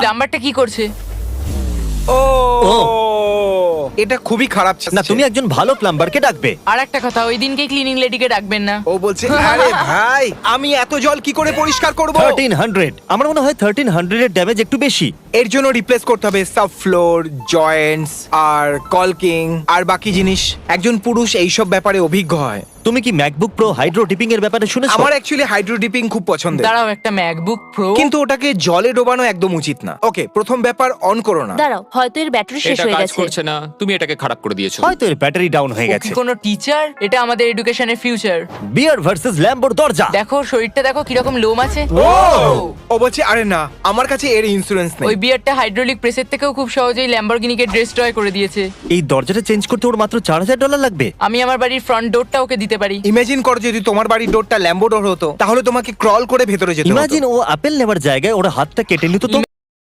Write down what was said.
প্লাম্বারটা কি করছে? ও ও। এটা খুবই খারাপ ছিল। না, তুমি একজন ভালো প্লাম্বারকে ডাকবে। আর একটা কথা, ওই দিনকে ক্লিনিং লেডিকে ডাকবেন না। ও বলছে আরে ভাই আমি এত জল কি করে পরিষ্কার করব? 1300, আমার মনে হয় 1300 এর ড্যামেজ একটু বেশি। এর জন্য রিপ্লেস করতে হবে সাব ফ্লোর, জয়েন্টস আর কলকিং আর বাকি জিনিস। একজন পুরুষ এইসব ব্যাপারে অভিজ্ঞ হয়। তুমি কি ম্যাকবুক প্রো হাইড্রো ডিপিং এর ব্যাপারে শুনেছো? আমার অ্যাকচুয়ালি হাইড্রো ডিপিং খুব পছন্দের, দাঁড়াও, একটা ম্যাকবুক প্রো? কিন্তু ওটাকে জলে ডোবানো একদম উচিত না। ওকে, প্রথম ব্যাপার অন করো না। দাঁড়াও, হয়তো এর ব্যাটারি শেষ এটা হয়ে কাজ গেছে। করছে না, তুমি এটাকে খারাপ করে দিয়েছো। হয়তো এর ব্যাটারি ডাউন হয়ে ও কি গেছে। কোনো টিচার? এটা আমাদের এডুকেশনের ফিউচার। বিয়ার ভার্সেস ল্যাম্বোর দরজা। দেখো শরীরটা দেখো কিরকম লোম আছে। ও বলছে আরে না, আমার কাছে এর ইন্স্যুরেন্স নেই। ওই বিয়ারটা হাইড্রোলিক প্রেসের থেকেও খুব সহজেই ল্যাম্বরগিনিকে ডিস্ট্রয় করে দিয়েছে। এই দরজাটা চেঞ্জ করতে ওর মাত্র $4000 লাগবে। আমি আমার বাড়ির ফ্রন্ট ডোরটা ওকে দিতে পারি। ইমাজিন করো যদি তোমার বাড়ির ডোরটা ল্যাম্বো ডোর হতো, তাহলে তোমাকে ক্রল করে ভেতরে যেতে হতো। ইমাজিন ও আপেল নেবার জায়গায় ওর হাতটা কেটে নিত তো।